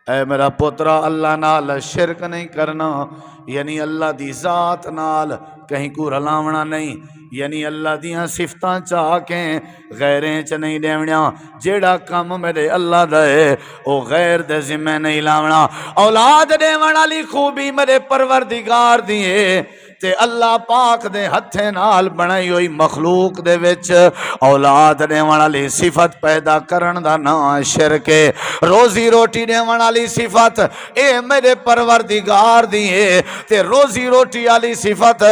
اے میرا پترا اللہ نال شرک نہیں کرنا، یعنی اللہ دی ذات نال کہیں کو رلاونا نہیں، یعنی اللہ دیاں صفتاں چاہ کے غیریں چ نہیں دیونا، جیڑا کم میرے اللہ دے او غیر دے ذمہ نہیں لاونا۔ اولاد دیوان والی خوبی میرے پروردگار دیے تے اللہ پاک دے ہتھے نال بنائی ہوئی مخلوق دے وچ اولاد دیوان والی صفت پیدا کرن دا نام شرک ہے۔ روزی روٹی دیوان والی صفت اے میرے پروردگار دیے تے روزی روٹی والی صفت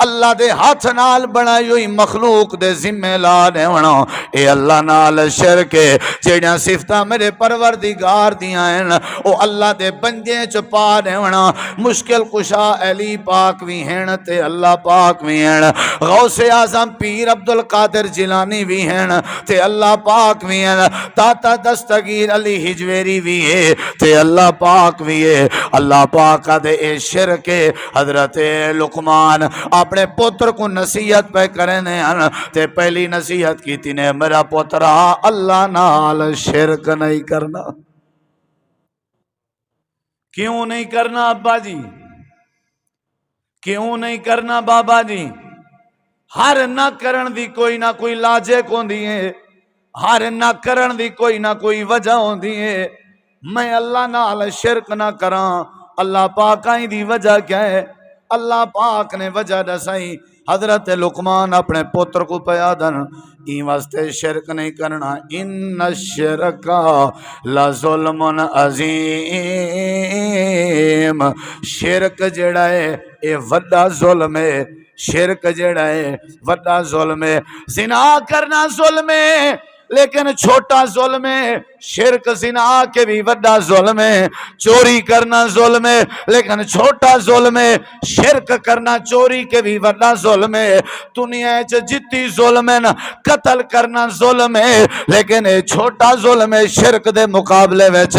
اللہ دے ہاتھ نال بنائی ہوئی مخلوق دے ذمہ لا دیونا اے اللہ نال شرک ہے۔ جیڑیاں صفتاں میرے پروردگار دیاں ہیں او اللہ دے بندے چ پا دیونا۔ مشکل کشا علی پاک بھی ہیں تے اللہ پاک بھی ہیں، غوث اعظم پیر عبدالقادر جیلانی بھی ہیں تے اللہ پاک بھی ہیں، داتا دستگیر علی ہجویری بھی ہے تے اللہ پاک بھی ہے۔ اللہ پاک دے اے شرک ہے۔ حضرت لقمان اپنے پتر کو نصیحت پہ کرنے ہیں تے پہلی نصیحت کی تھی نے میرا پترا اللہ نال شرک نہیں کرنا۔ کیوں نہیں کرنا ابا جی؟ کیوں نہیں کرنا بابا جی؟ ہر نہ کرن دی کوئی نہ کوئی لاجک ہوندی ہے، ہر نہ کرن دی کوئی نہ کوئی وجہ ہوندی ہے۔ میں اللہ نال شرک نہ کراں، اللہ پاک آئی دی وجہ کیا ہے؟ اللہ پاک نے وجہ دسائی۔ حضرت لقمان اپنے پتر کو پیادن این واسطے شرک نہیں کرنا، ان الشرک لظلم عظیم، شرک جڑا ہے اے وڈا ظلم ہے، شرک جڑا ہے وڈا ظلم ہے۔ زنا کرنا ظلم ہے لیکن چھوٹا ظلم ہے، شرک زنا کے بھی وڈا ظلم ہے۔ چوری کرنا ظلم ہے لیکن چھوٹا ظلم ہے، شرک کرنا چوری کے بھی وڈا ظلم ہے۔ دنیا جتنی ظلم ہے نا، قتل کرنا ظلم ہے لیکن چھوٹا ظلم ہے شرک دے مقابلے وچ،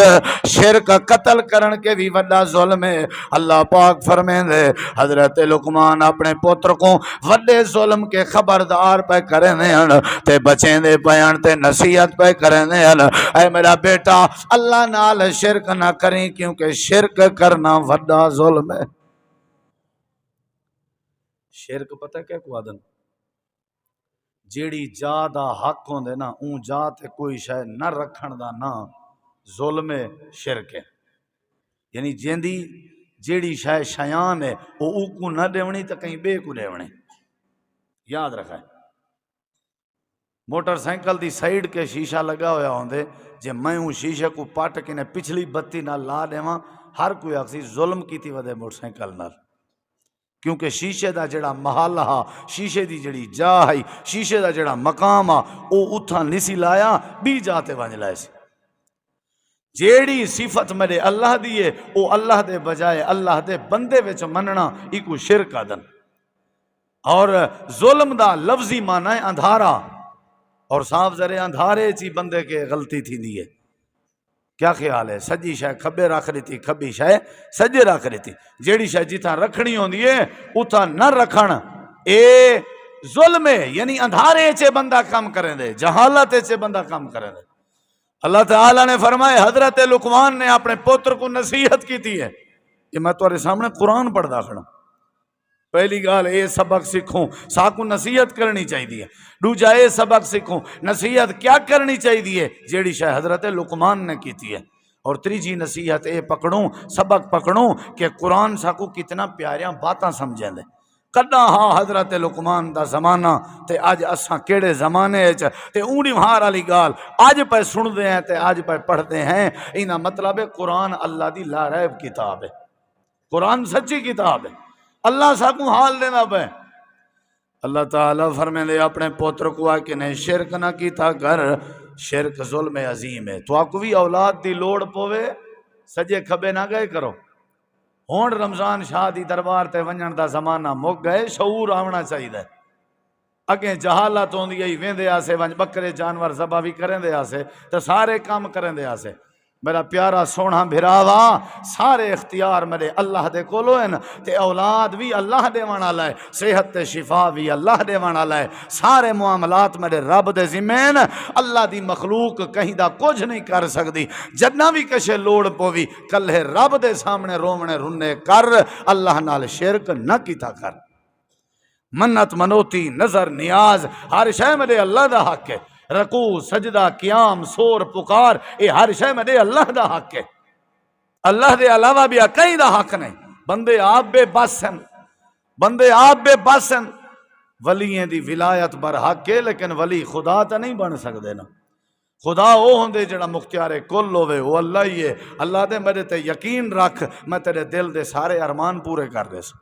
شرک قتل کرن کے بھی وڈا ظلم ہے۔ اللہ پاک فرمیندے حضرت لقمان اپنے پتر کو وڈے ظلم کے خبردار پہ کرنے ہیں تے بچیں دے بیان تے نصیحت پہ کرنے ہیں، اے میرا بیٹا اللہ نال شرک نہ کریں کیونکہ شرک کرنا وڈا ظلم ہے۔ شرک پتہ کیا کو آدن؟ جیڑی جا دا حق ہوندے نا اون جا تے کوئی شے نہ رکھن دا نا ظلم شرک ہے۔ یعنی جیندی جیڑی شے شیان ہے او کو نہ دیونی تے کہیں بے کو دیونے، یاد رکھا ہے۔ موٹر سائیکل دی سائیڈ کے شیشہ لگا ہویا ہوندے، جے میں ہوں شیشے کو پٹ کے نے پچھلی بتی نہ لا دیواں، ہر کوئی اکسی ظلم کیتی ودے موٹر سائیکل نال، کیونکہ شیشے دا جڑا محل ہا، شیشے دی جڑی جا ہے، شیشے دا جڑا مقام ہا او اتھا نسی لایا بھی جاتے ونج لائے سی۔ جیڑی صفت میرے اللہ دیئے او اللہ دے بجائے اللہ دے بندے وچ مننا ایکو شرک آدن۔ اور ظلم دا لفظی معنی ہے اندھارا، اور صاف ذرے اندھارے چی بندے کے غلطی تھی دیئے۔ کیا خیال ہے؟ سجی شاہ کھبے رکھ رہی، کھبی شاہ سجے رکھ رہی، جیڑی شاہ جتھا رکھنی ہوندی ہے اتھا نہ رکھن اے ظلم ہے، یعنی اندھارے چے بندہ کام کریں دے، جہالت چے بندہ کام کریں دے۔ اللہ تعالیٰ نے فرمایا حضرت لقمان نے اپنے پتر کو نصیحت کی تھی ہے کہ میں تمہارے سامنے قرآن پڑھدا کھڑا، پہلی گال اے سبق سکھوں، ساکو نصیحت کرنی چاہیے، دوجا اے سبق سکھوں نصیحت کیا کرنی چاہیے جیڑی شاہ حضرت لقمان نے کیتی ہے، اور تیجی نصیحت اے پکڑوں سبق پکڑوں کہ قرآن ساکو کتنا پیاریاں باتاں سمجھیں دے۔ کداں ہاں حضرت لقمان دا زمانہ تے آج اساں کیڑے زمانے تے اونی مہار علی گال آج پہ سن دے ہیں تے آج پہ پڑھتے ہیں، اینا مطلب ہے قرآن اللہ دی لا ریب کتاب ہے، قرآن سچی کتاب ہے، اللہ ساکو حال دینا پہ۔ اللہ تعالیٰ فرمائے دے اپنے پوتر کو آ کے نہیں شرک نہ کیتا کر، شرک ظلم عظیم ہے۔ تو آکو بھی اولاد دی لوڑ پوے سجے کھبے نہ گئے کرو، ہون رمضان شاہ دی دربار تے ونجن دا زمانہ مک گئے، شعور آونا چاہیے۔ اگیں جہالت ہوندی ہے ویندے آسے ونج بکرے جانور ذبح بھی کریں دے آسے تو سارے کام کریں دے آسے، میرا پیارا سونا بھراوا سارے اختیار میرے اللہ دے کولو ہیں تے اولاد بھی اللہ دے والا ہے، صحت تے شفا بھی اللہ دے والا ہے، سارے معاملات میرے رب دے ذمہ ہیں۔ اللہ دی مخلوق کہیں دا کچھ نہیں کر سکتی، جدنا بھی کشے لوڑ پوی کلے رب دے سامنے رومنے رنے کر، اللہ نال شرک نہ کیتا کر۔ منت منوتی نظر نیاز ہر شے میرے اللہ دا حق ہے، رکوع سجدہ قیام سور پکار اے ہر شے میرے اللہ دا حق ہے، اللہ دے علاوہ بھی کہیں دا حق نہیں۔ بندے آپ بے بس ہیں، بندے آپ بے بس ہیں۔ ولییں دی ولایت بر حق ہے لیکن ولی خدا تا نہیں بن سکدے نا۔ خدا وہ ہوندے جڑا مختار کل ہوئے، وہ اللہ ہی ہے۔ اللہ دے میرے تے یقین رکھ، میں تیرے دل دے سارے ارمان پورے کر دے سا،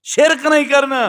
شرک نہیں کرنا۔